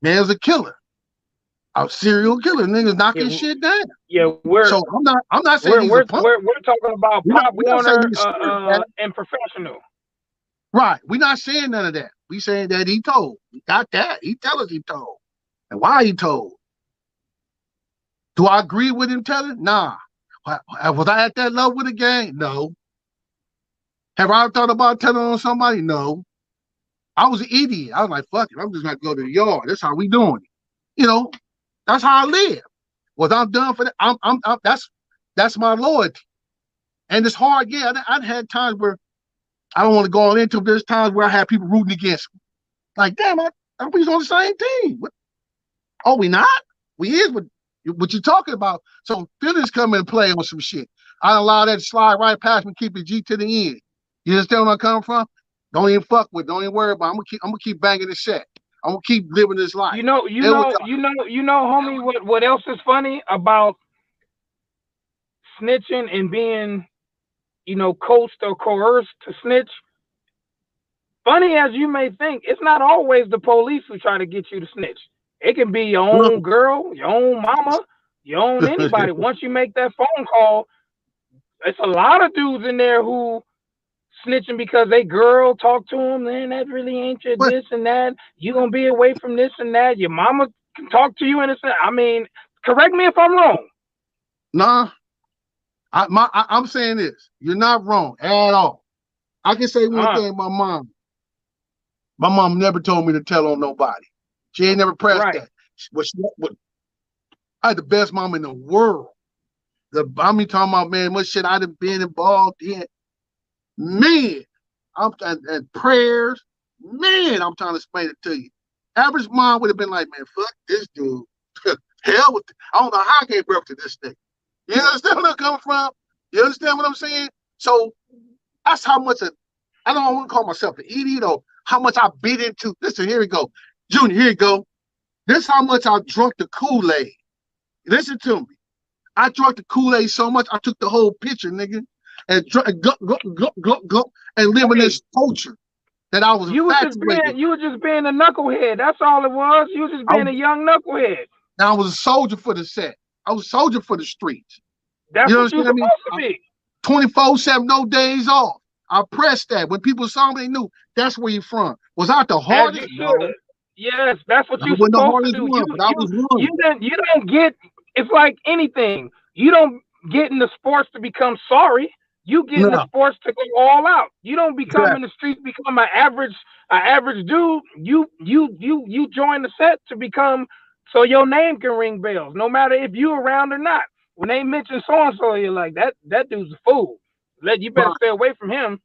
Man's a killer. A serial killer. Niggas knocking shit down. Yeah, so I'm not saying he's a punk. We're talking about Pop Warner and Professional. Right. We're not saying none of that. We saying that he told. He got that. He tell us he told. And why he told. Do I agree with him telling? Nah. Was I at that level with the gang? No. Have I thought about telling on somebody? No. I was an idiot. I was like, fuck it. I'm just gonna go to the yard. That's how we doing it. That's how I live. Was I'm done for that? I'm that's my loyalty. And it's hard. Yeah, I've had times where I don't want to go on into. There's times where I have people rooting against me. Like, damn, we was on the same team. Oh, we not? We is what you talking about. So feelings come and play on some shit. I allow that to slide right past me, keep it G to the end. You understand where I'm coming from? Don't even fuck with. Don't even worry about. I'm gonna keep banging the set. I'm gonna keep living this life. You know, homie. What else is funny about snitching and being, coached or coerced to snitch? Funny as you may think, it's not always the police who try to get you to snitch. It can be your own girl, your own mama, your own anybody. Once you make that phone call, it's a lot of dudes in there who snitching because they girl talk to them. Man, that really ain't your this and that. You gonna be away from this and that. Your mama can talk to you and it's. I mean, correct me if I'm wrong. Nah, I'm saying this. You're not wrong at all. I can say one thing. My mom never told me to tell on nobody. She ain't never pressed that. I had the best mom in the world. I'm talking about, man, what shit I'd have been involved in. Man, and prayers. Man, I'm trying to explain it to you. Average mom would have been like, man, fuck this dude. Hell with it. I don't know how I gave birth to this thing. You understand where I'm coming from? You understand what I'm saying? So that's how much I don't want to call myself an idiot or how much I bit into. Listen, here we go. Junior, here you go. This is how much I drunk the Kool-Aid. Listen to me. I drunk the Kool-Aid so much, I took the whole picture, nigga, and live in this culture that I was infatuated. You were just being a knucklehead. That's all it was. You were just being a young knucklehead. Now I was a soldier for the set. I was a soldier for the streets. That's what you're supposed to be. 24/7, no days off. I pressed that. When people saw me, they knew that's where you're from. Was I the hardest? No. Yes, that's what you're supposed to do. You don't get. It's like anything. You don't get in the sports to become sorry. You get in the No, sports to go all out. You don't become exactly. in the streets become an average dude. You join the set to become so your name can ring bells, no matter if you around or not. When they mention so and so, you're like that dude's a fool. You better Right, stay away from him.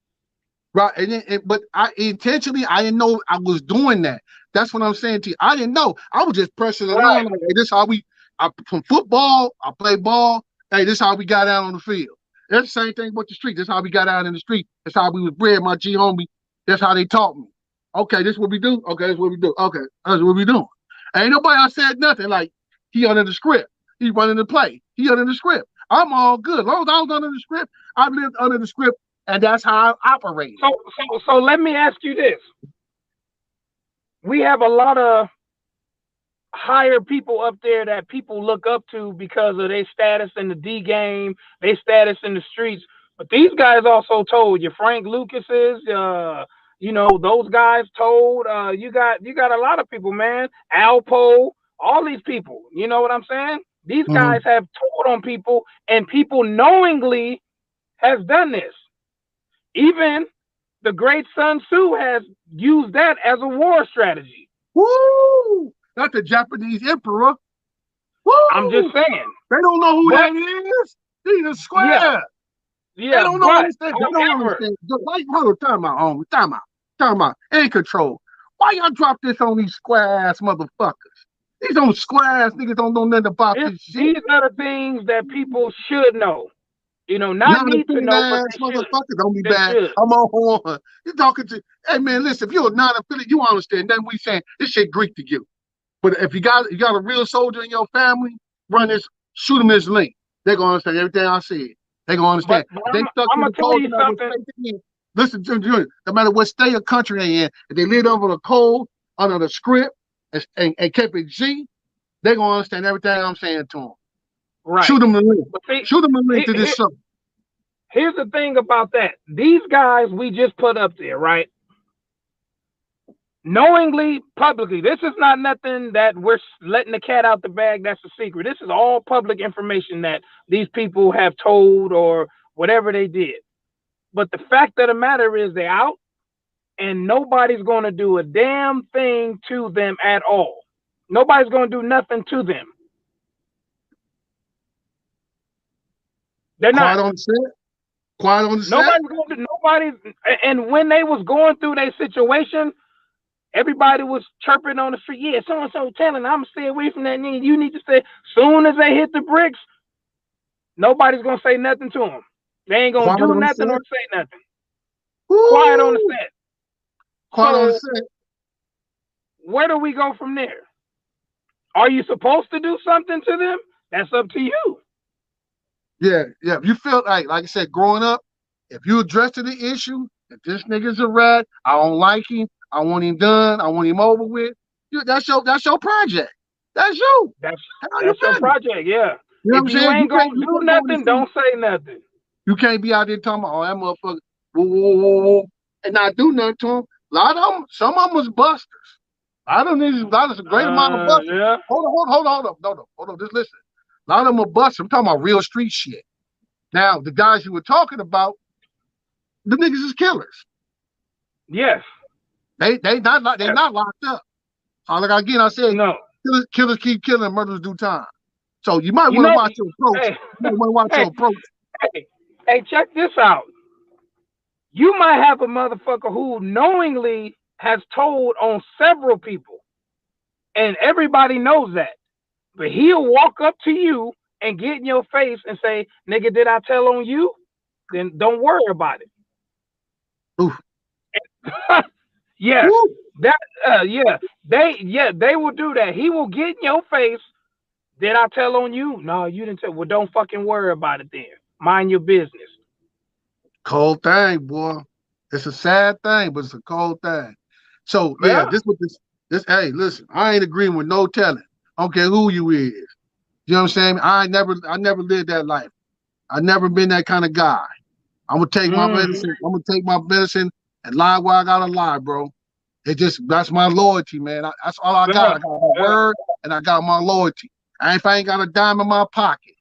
right. But I intentionally, I didn't know I was doing that. That's what I'm saying to you. I didn't know. I was just pressing along. Right. Like, hey, this how we. From football, I play ball. Hey, this how we got out on the field. That's the same thing with the street. That's how we got out in the street. That's how we was bred. My G homie. That's how they taught me. Okay, this is what we do. Okay, this is what we do. Okay, that's what we doing. Ain't nobody else said nothing. Like he under the script. He running the play. He under the script. I'm all good. As long as I was under the script, I lived under the script, and that's how I operated. So let me ask you this: we have a lot of higher people up there that people look up to because of their status in the D game, their status in the streets. But these guys also told your Frank Lucases, those guys told you got a lot of people, man. Alpo, all these people. You know what I'm saying? These Mhm. guys have told on people, and people knowingly has done this. Even the great Sun Tzu has used that as a war strategy. Woo! Not the Japanese emperor. I'm just Woo! saying. They don't know who But that is. He's a yeah, square. They yeah, don't know but understand. They don't however, understand. Like, hold on, time out, homie. Time out. In control. Why y'all drop this on these square ass motherfuckers? These on square ass niggas don't know nothing about this shit. these are the things that people should know. Not Non need to affiliate know, but ass they should. motherfucker, don't be They bad. should. I'm on. You talking to, hey man, listen, if you're a non affiliate, you understand. Then we saying this shit Greek to you. But if you got a real soldier in your family, run this, shoot them this link. They're gonna understand everything I said. They're gonna understand. But If they stuck I'm to gonna the tell code, you no matter what something. state they in, listen to me, no matter what state or country they in, if they lived under the code, under the script, and kept it G, they're gonna understand everything I'm saying to them. Right. Shoot them the link. But see, Shoot them the link to this he- show. here's the thing about that. These guys we just put up there, right? Knowingly, publicly. This is not nothing that we're letting the cat out the bag. That's a secret. This is all public information that these people have told or whatever they did. But the fact of the matter is they're out and nobody's going to do a damn thing to them at all. Nobody's going to do nothing to them. They're not. Quiet on the set. Quiet on the set. Nobody's going to, nobody. And when they was going through their situation, everybody was chirping on the street. Yeah, so and so telling, I'm gonna stay away from that nigga. You need to stay. Soon as they hit the bricks, nobody's gonna say nothing to them. They ain't gonna Quiet do on the nothing or set. say nothing. Quiet on the Woo! set. Quiet on the So set. where do we go from there? Are you supposed to do something to them? That's up to you. Yeah, yeah. If you feel like I said, growing up, if you address the issue, if this nigga's a rat, I don't like him, I want him done, I want him over with. That's your project. That's you. That's How you that's your business. project. Yeah. You know what If I'm you saying? ain't gonna do nothing, don't say nothing. You can't be out there talking about, oh, that motherfucker, woo, woo, woo, woo, and not do nothing to him. A lot of them, some of them was busters. I don't need a lot of a great amount of busters. Yeah. Hold on. Just listen. A lot of them are busters. I'm talking about real street shit. Now, the guys you were talking about, the niggas is killers. Yes. They not locked up. So like again, I said, No. killers keep killing, murders do time. So you might You want to know. watch your approach. Hey. You might want to watch Hey. your approach. Hey, check this out. You might have a motherfucker who knowingly has told on several people, and everybody knows that. But he'll walk up to you and get in your face and say, "Nigga, did I tell on you?" Then don't worry about it. Oof. Yes, Woo. they will do that. He will get in your face. Did I tell on you? No, you didn't tell. Well, don't fucking worry about it then. Mind your business. Cold thing, boy. It's a sad thing, but it's a cold thing. So yeah, Yeah. this hey, listen, I ain't agreeing with no telling. I don't care who you is. You know what I'm saying? I never lived that life. I never been that kind of guy. I'm gonna take my Mm. medicine. I'm gonna take my medicine and lie where I gotta lie, bro. That's my loyalty, man. That's all I got. Yeah. I got my Yeah. word and I got my loyalty. And if I ain't got a dime in my pocket,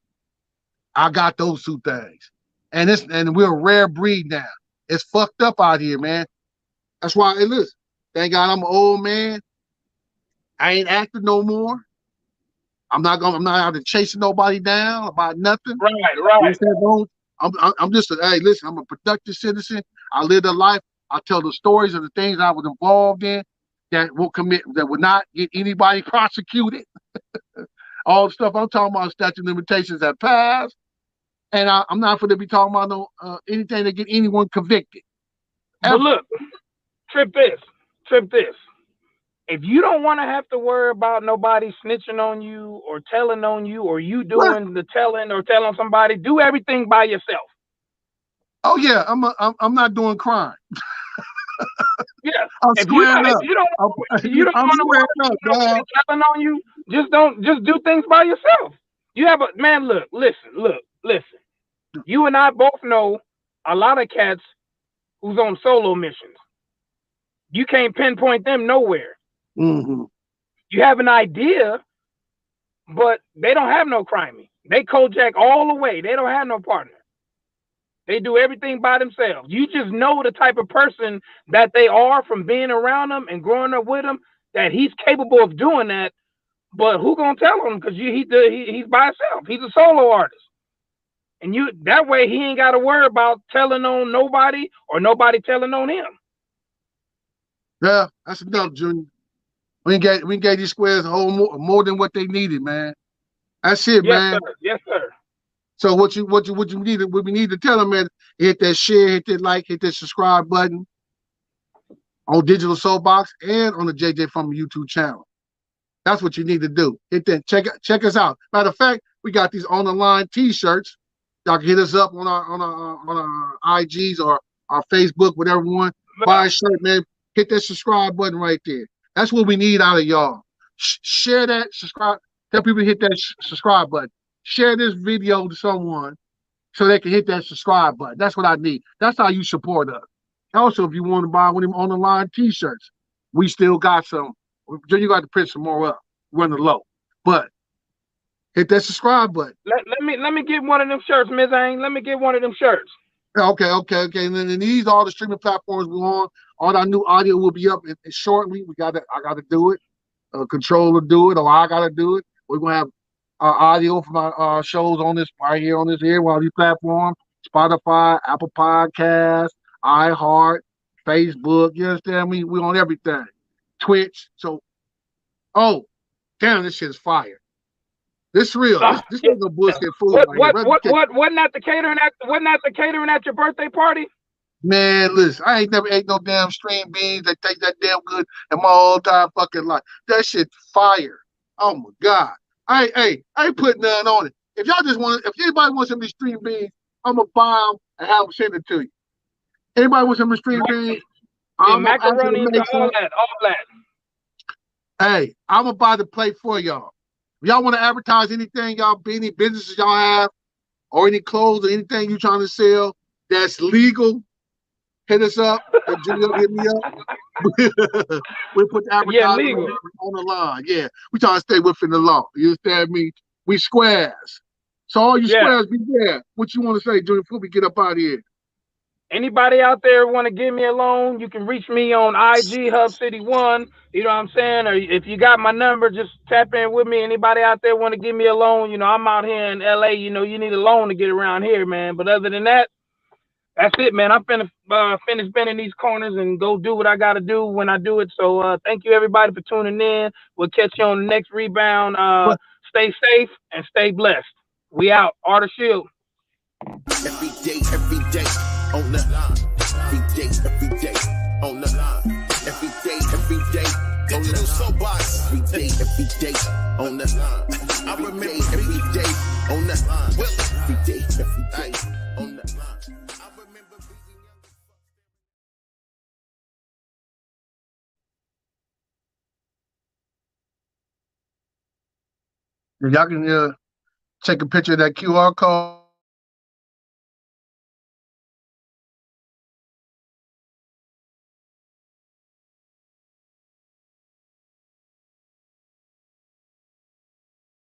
I got those two things. and we're a rare breed now. It's fucked up out here, man. That's why, hey, listen, thank God I'm an old man. I ain't acting no more. I'm not out there chasing nobody down about nothing. Right, You right. understand? I'm just hey, listen, I'm a productive citizen. I live a life. I tell the stories of the things I was involved in that would not get anybody prosecuted. All the stuff I'm talking about, statute of limitations that passed. And I'm not going to be talking about no anything that get anyone convicted. But Ever. look, trip this. If you don't want to have to worry about nobody snitching on you or telling on you or you What? doing the telling or telling somebody, do everything by yourself. Oh yeah, I'm not doing crime. Yeah. I'm If you squaring don't if up. you don't I'm, if you don't I'm want to worry squaring about up, nobody dog. telling on you, just do things by yourself. You have a man, listen. You and I both know a lot of cats who's on solo missions. You can't pinpoint them nowhere. Mm-hmm. You have an idea, but they don't have no crimey. They Kojak all the way. They don't have no partner. They do everything by themselves. You just know the type of person that they are from being around them and growing up with them, that he's capable of doing that. But who gonna tell him? Because he's by himself. He's a solo artist, and you that way he ain't got to worry about telling on nobody or nobody telling on him. Yeah, that's enough, Junior. We gave these squares a whole more than what they needed, man. That's it, Yes, sir. man. Yes, sir. So what we need to tell them, man, hit that share, hit that like, hit that subscribe button on Digital Soapbox and on the JJ from YouTube channel. That's what you need to do. Hit that. Check us out. Matter of fact, we got these on the line T-shirts. Y'all can hit us up on our IGs or our Facebook, whatever one. Buy a shirt, man. Hit that subscribe button right there. That's what we need out of y'all. Share that, subscribe. Tell people to hit that subscribe button. Share this video to someone so they can hit that subscribe button. That's what I need. That's how you support us. Also, if you want to buy one of them on the line T-shirts, we still got some. You got to print some more up, running low. But hit that subscribe button. Let me get one of them shirts, Ms. Ang. Let me get one of them shirts. Okay. And then these are all the streaming platforms we're on. All our new audio will be up shortly. I gotta do it. Controller do it, or I gotta do it. We're gonna have our audio from our shows on this right here on this here, one of these platforms: Spotify, Apple Podcasts, iHeart, Facebook. You understand me? We on everything. Twitch. So, oh, damn, this shit is fire. This real. This ain't no bullshit food right here. Wasn't that the catering at your birthday party? Man, listen, I ain't never ate no damn string beans that taste that damn good in my whole entire fucking life. That shit fire. Oh my God. I ain't putting none on it. If anybody wants some of these string beans, I'm gonna buy them and have them send it to you. Anybody wants some of the string beans? I'm gonna Macaroni actually into make some. all that. Hey, I'm gonna buy the plate for y'all. If y'all want to advertise anything, any businesses y'all have, or any clothes or anything you trying to sell that's legal, hit us up. And Junior hit me up. We'll put the Yeah, advertisement legal. on the line. Yeah, we trying to stay within the law. You understand me? We squares. So all you Yeah. squares be there. What you want to say, Junior, before we get up out of here? Anybody out there want to give me a loan, you can reach me on IG Hub City One. You know what I'm saying? Or if you got my number, just tap in with me. Anybody out there want to give me a loan? You know, I'm out here in LA. You know, you need a loan to get around here, man. But other than that, that's it, man. I'm finna finish bending these corners and go do what I gotta do when I do it. So thank you everybody for tuning in. We'll catch you on the next rebound. What? Stay safe and stay blessed. We out. Arthur Shield. Every day, on the line. Every day, on the line. Every day, Digital Soapbox. Every day, on the line. I remember every day, on the line. Well, every day, on the line. I remember being Y'all can take a picture of that QR code.